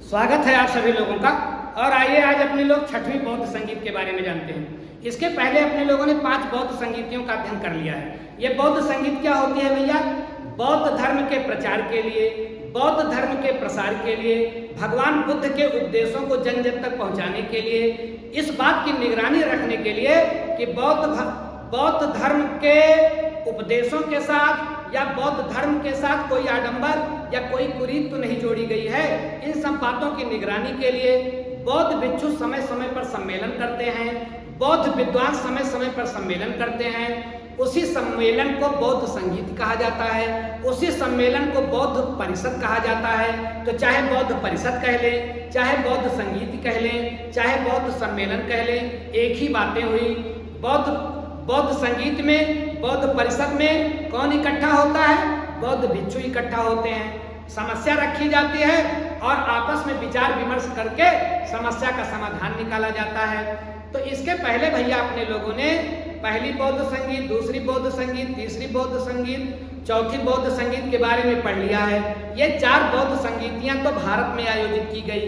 स्वागत है आप सभी लोगों का। और आइए आज अपने लोग छठवीं बौद्ध संगीत के बारे में जानते हैं। इसके पहले अपने लोगों ने 5 बौद्ध संगीतियों का अध्ययन कर लिया है। ये बौद्ध संगीत क्या होती है भैया? बौद्ध धर्म के प्रचार के लिए, बौद्ध धर्म के प्रसार के लिए, भगवान बुद्ध के उपदेशों को जन जन तक पहुंचाने के लिए, इस बात की निगरानी रखने के लिए कि बौद्ध धर्म के उपदेशों के साथ या बौद्ध धर्म के साथ कोई आडंबर या कोई कुरीत तो नहीं जोड़ी गई है। इन सब बातों की निगरानी के लिए बौद्ध भिक्षु समय समय पर सम्मेलन करते हैं, बौद्ध विद्वान समय समय पर सम्मेलन करते हैं। उसी सम्मेलन को बौद्ध संगीत कहा जाता है, उसी सम्मेलन को बौद्ध परिषद कहा जाता है। तो चाहे बौद्ध परिषद कह लें, चाहे बौद्ध संगीत कह लें, चाहे बौद्ध सम्मेलन कह लें, एक ही बातें हुई। बौद्ध संगीत में, बौद्ध परिषद में कौन इकट्ठा होता है? बौद्ध भिक्षु इकट्ठा होते हैं, समस्या रखी जाती है और आपस में विचार विमर्श करके समस्या का समाधान निकाला जाता है। तो इसके पहले भैया अपने लोगों ने पहली बौद्ध संगीत, दूसरी बौद्ध संगीत, तीसरी बौद्ध संगीत, चौथी बौद्ध संगीत के बारे में पढ़ लिया है। ये 4 बौद्ध संगीतियां तो भारत में आयोजित की गई।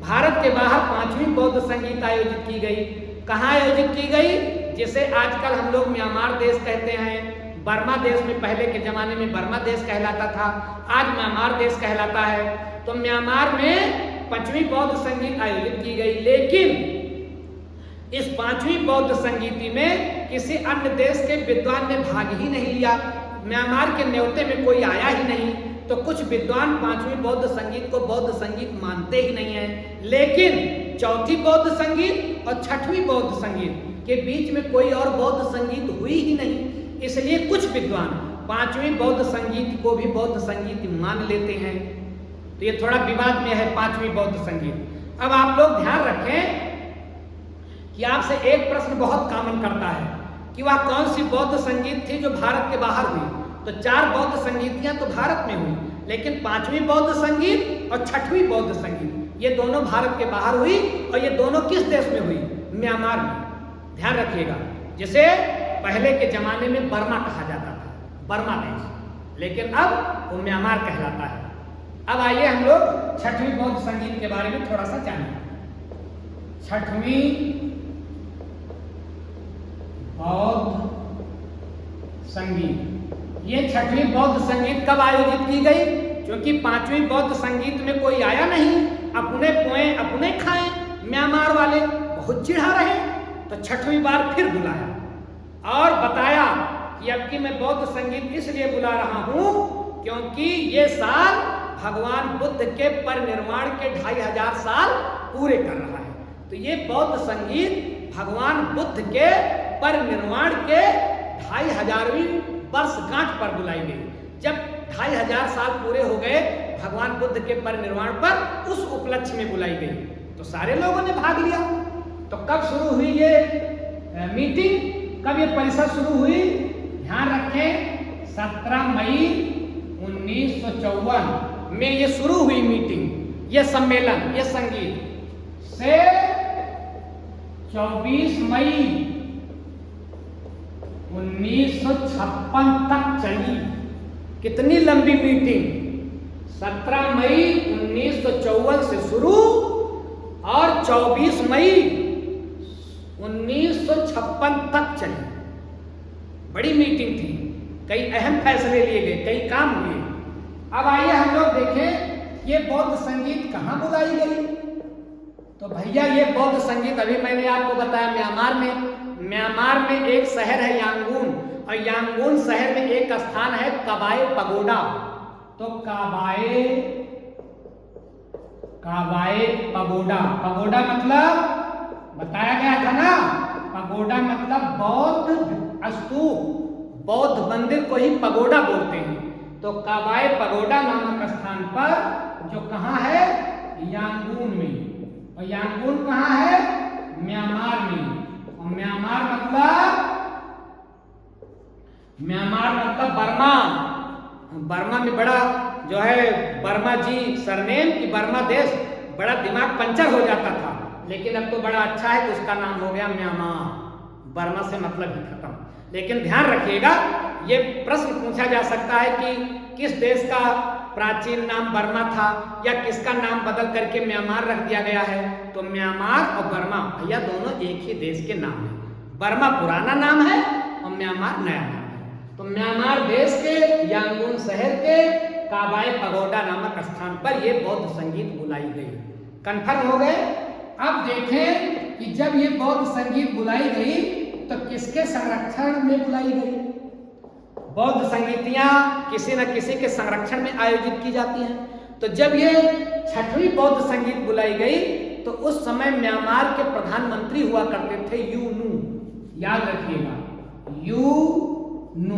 भारत के बाहर 5वीं बौद्ध संगीत आयोजित की गई। कहाँ आयोजित की गई? जिसे आजकल हम लोग म्यांमार देश कहते हैं। बर्मा देश में पहले के जमाने में बर्मा देश कहलाता था, आज म्यांमार देश कहलाता है। तो म्यांमार में 5वीं बौद्ध संगीत आयोजित की गई। लेकिन इस 5वीं बौद्ध संगीति में किसी अन्य देश के विद्वान ने भाग ही नहीं लिया। म्यांमार के न्योते में कोई आया ही नहीं। तो कुछ विद्वान 5वीं बौद्ध संगीत को बौद्ध संगीत मानते ही नहीं है। लेकिन चौथी बौद्ध संगीत और 6वीं बौद्ध संगीत के बीच में कोई और बौद्ध संगीत हुई ही नहीं। इसलिए कुछ विद्वान 5वीं बौद्ध संगीत को भी बौद्ध संगीत मान लेते हैं। तो ये थोड़ा विवाद में है 5वीं बौद्ध संगीत। अब आप लोग ध्यान रखें कि आपसे एक प्रश्न बहुत कॉमन करता है कि वह कौन सी बौद्ध संगीत थी जो भारत के बाहर हुई। तो 4 बौद्ध संगीतियां तो भारत में हुई, लेकिन 5वीं बौद्ध संगीत और 6वीं बौद्ध संगीत ये दोनों भारत के बाहर हुई। और ये दोनों किस देश में हुई? म्यांमार में। ध्यान रखिएगा, जिसे पहले के जमाने में बर्मा कहा जाता था, बर्मा देश, लेकिन अब वो म्यांमार कहलाता है। अब आइए हम लोग 6वीं बौद्ध संगीत के बारे में थोड़ा सा जानें। 6वीं बौद्ध संगीत, ये 6वीं बौद्ध संगीत कब आयोजित की गई? क्योंकि 5वीं बौद्ध संगीत में कोई आया नहीं, अपने पोए अपने खाए। म्यांमार वाले बहुत चिढ़ा रहे, तो 6वीं बार फिर बुलाया और बताया कि अब की मैं बौद्ध संगीत इसलिए बुला रहा हूं क्योंकि ये साल भगवान बुद्ध के परिनिर्वाण के 2500 साल पूरे कर रहा है। तो ये बौद्ध संगीत भगवान बुद्ध के परिनिर्वाण के 2500वीं वर्षगांठ पर बुलाई गई। जब 2500 साल पूरे हो गए भगवान बुद्ध के परिनिर्वाण पर, उस उपलक्ष्य में बुलाई गई। तो सारे लोगों ने भाग लिया। तो कब शुरू हुई ये मीटिंग, कब ये परिषद शुरू हुई? ध्यान रखें, 17 मई 1954 में ये शुरू हुई मीटिंग, ये सम्मेलन, ये संगीत से 24 मई 1956 तक चली। कितनी लंबी मीटिंग? 17 मई 1954 से शुरू और 24 मई 1956 तक चली। बड़ी मीटिंग थी, कई अहम फैसले लिए गए, कई काम हुए। अब आइए हम लोग देखें ये बौद्ध संगीत कहाँ बुलाई गई। तो भैया ये बौद्ध संगीत अभी मैंने आपको बताया म्यांमार में। म्यांमार में एक शहर है यांगून, और यांगून शहर में एक स्थान है कबाए पगोडा। तो कबाए पगोडा, पगोडा मतलब बताया गया था ना, पगोडा मतलब बौद्ध स्तूप, बौद्ध मंदिर को ही पगोडा बोलते हैं। तो कबाए पगोडा नामक स्थान पर, जो कहाँ है? यांगून में। और यांगून कहाँ है? म्यांमार में। और म्यांमार मतलब बर्मा। बर्मा में बड़ा जो है बर्मा जी सरनेम की बर्मा देश, बड़ा दिमाग पंचर हो जाता था, लेकिन अब तो बड़ा अच्छा है कि उसका नाम हो गया म्यांमार। बर्मा से मतलब ही खत्म। लेकिन ध्यान रखिएगा, ये प्रश्न पूछा जा सकता है कि किस देश का प्राचीन नाम बर्मा था या किसका नाम बदल करके म्यांमार रख दिया गया है, तो म्यांमार और बर्मा भैया दोनों एक ही देश के नाम है। बर्मा पुराना नाम है और म्यांमार नया नाम है। तो म्यांमार देश के यांगून शहर के काबाय पगोडा नामक स्थान पर यह बौद्ध संगीत बुलाई गई। कन्फर्म हो गए। अब देखें कि जब ये बौद्ध संगीत बुलाई गई तो किसके संरक्षण में बुलाई गई? बौद्ध संगीतियां किसी न किसी के संरक्षण में आयोजित की जाती हैं। तो जब ये 6वीं बौद्ध संगीत बुलाई गई तो उस समय म्यांमार के प्रधानमंत्री हुआ करते थे यू नू, याद रखिएगा, यू नू,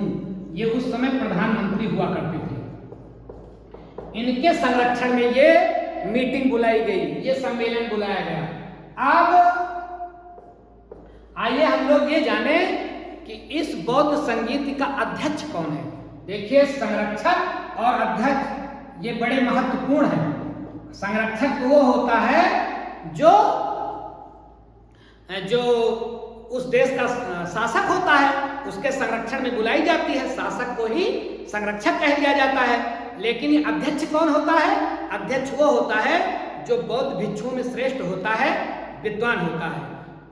ये उस समय प्रधानमंत्री हुआ करते थे। इनके संरक्षण में ये मीटिंग बुलाई गई, ये सम्मेलन बुलाया गया। अब आइए हम लोग ये जाने कि इस बौद्ध संगीत का अध्यक्ष कौन है। देखिए, संरक्षक और अध्यक्ष ये बड़े महत्वपूर्ण हैं। संरक्षक वो होता है जो उस देश का शासक होता है, उसके संरक्षण में बुलाई जाती है, शासक को ही संरक्षक कह दिया जाता है। लेकिन ये अध्यक्ष कौन होता है? अध्यक्ष वो होता है जो बौद्ध भिक्षुओं में श्रेष्ठ होता है, विद्वान होता है।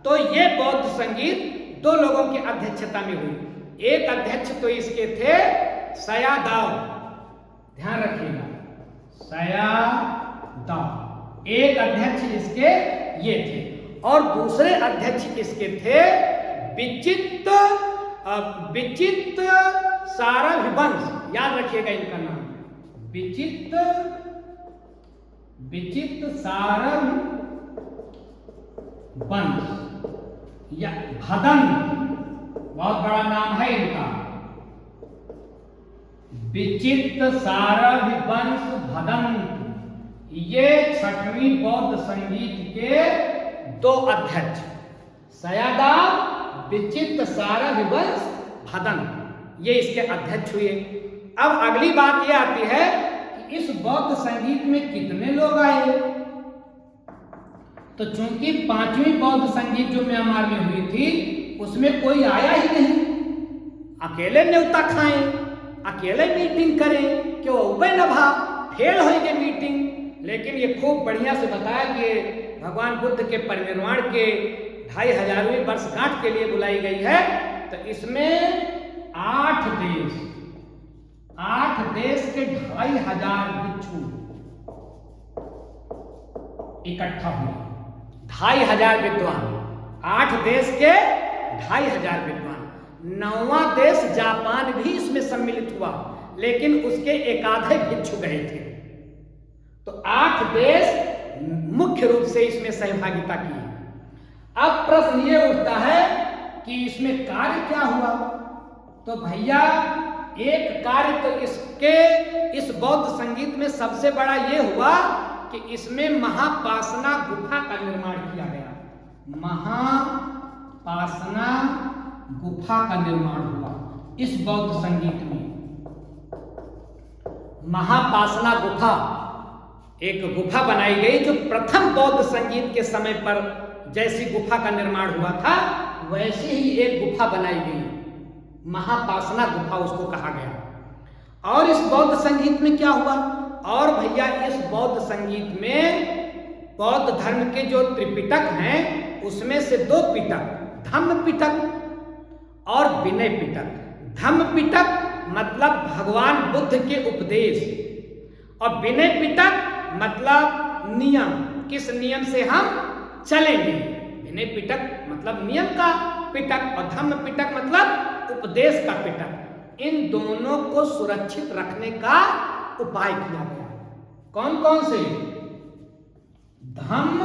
तो ये बौद्ध संगीत 2 लोगों की अध्यक्षता में हुई। एक अध्यक्ष तो इसके थे सयादाव, ध्यान रखिएगा, सयादाव एक अध्यक्ष इसके ये थे, और दूसरे अध्यक्ष इसके थे विचित्र सारभिवंश, याद रखिएगा इनका नाम, विचित्र सारभिवंश या भदंत, बहुत बड़ा नाम है इनका, विचित्र सारभिवंश भदंत। ये 6वीं बौद्ध संगीत के 2 अध्यक्ष, सयादाव, विचित्र सारभिवंश भदंत, ये इसके अध्यक्ष हुए। अब अगली बात ये आती है कि इस बौद्ध संगीत में कितने लोग आए। तो चूंकि 5वीं बौद्ध संगीत जो म्यांमार में हुई थी उसमें कोई आया ही नहीं, अकेले न्योता खाएं, अकेले मीटिंग करें, क्यों उबे नभा फेल होगी मीटिंग। लेकिन ये खूब बढ़िया से बताया कि भगवान बुद्ध के परिनिर्वाण के 2500वीं वर्षगांठ के लिए बुलाई गई है। तो इसमें 8 देश के 2500 भिक्षु इकट्ठा हुए, 2500 विद्वान, 8 देश के 2500 विद्वान। 9वां देश जापान भी इसमें सम्मिलित हुआ, लेकिन उसके एकाधे भिक्षु गए थे। तो 8 देश मुख्य रूप से इसमें सहभागिता की। अब प्रश्न ये उठता है कि इसमें कार्य क्या हुआ। तो भैया एक कार्य तो इस बौद्ध संगीत में सबसे बड़ा ये हुआ कि इसमें महापासना गुफा का निर्माण किया गया। महापासना गुफा का निर्माण हुआ इस बौद्ध संगीत में। महापासना गुफा, एक गुफा बनाई गई जो प्रथम बौद्ध संगीत के समय पर जैसी गुफा का निर्माण हुआ था वैसी ही एक गुफा बनाई गई, महापासना गुफा उसको कहा गया। और इस बौद्ध संगीत में क्या हुआ? और भैया इस बौद्ध संगीत में बौद्ध धर्म के जो त्रिपिटक हैं उसमें से 2 पिटक, धम्म पिटक और विनय पिटक। धम्म पिटक मतलब भगवान बुद्ध के उपदेश, और विनय पिटक मतलब नियम, किस नियम से हम चलेंगे। विनय पिटक मतलब नियम का पिटक और धम्म पिटक मतलब उपदेश का पिटक। इन दोनों को सुरक्षित रखने का उपाय किया गया। कौन कौन से? धम्म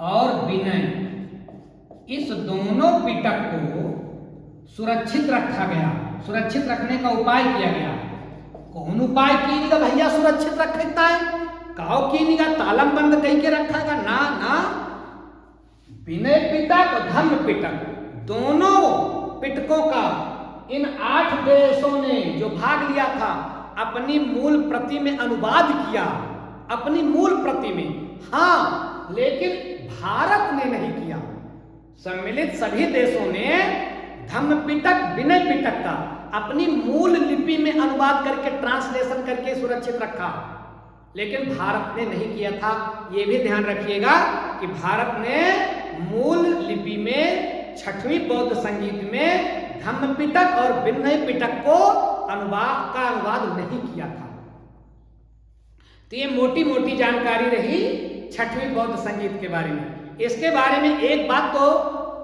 और विनय, इस दोनों पिटक को सुरक्षित रखा गया। सुरक्षित रखने का उपाय किया गया। कौन उपाय कीजिएगा भैया सुरक्षित रखता है? कहो कीजिएगा तालम बंद कहीं के रखेगा ना ना। विनय पिटक और धम्म पिटक दोनों पिटकों का इन 8 देशों ने जो भाग लिया था अपनी मूल प्रति में अनुवाद किया, अपनी मूल प्रति में। हाँ, लेकिन भारत ने नहीं किया। सम्मिलित सभी देशों ने धम्म पिटक विनय पिटक का अपनी मूल लिपि में अनुवाद करके, ट्रांसलेशन करके सुरक्षित रखा, लेकिन भारत ने नहीं किया था। यह भी ध्यान रखिएगा कि भारत ने मूल लिपि में छठवीं बौद्ध संगीत में धम्म पिटक और विनय पिटक को अनुवाद नहीं किया था। तो ये मोटी मोटी जानकारी रही छठवीं बौद्ध संगीत के बारे में। इसके बारे में एक बात तो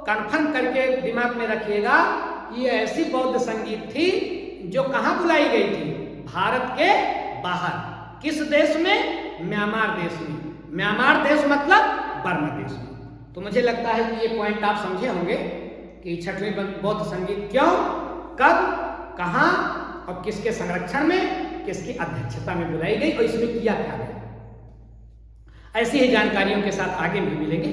कंफर्म करके दिमाग में रखिएगा कि ये ऐसी बौद्ध संगीत थी जो कहां बुलाई गई थी? भारत के बाहर। किस देश में? म्यांमार देश में। म्यांमार देश मतलब बर्मा देश में। तो मुझे लगता है कि ये पॉइंट आप समझे होंगे कि छठवीं बौद्ध संगीत क्यों, कब, कहां और किसके संरक्षण में, किसकी अध्यक्षता में बुलाई गई और इसमें किया क्या गया। ऐसी ही जानकारियों के साथ आगे भी मिलेंगे।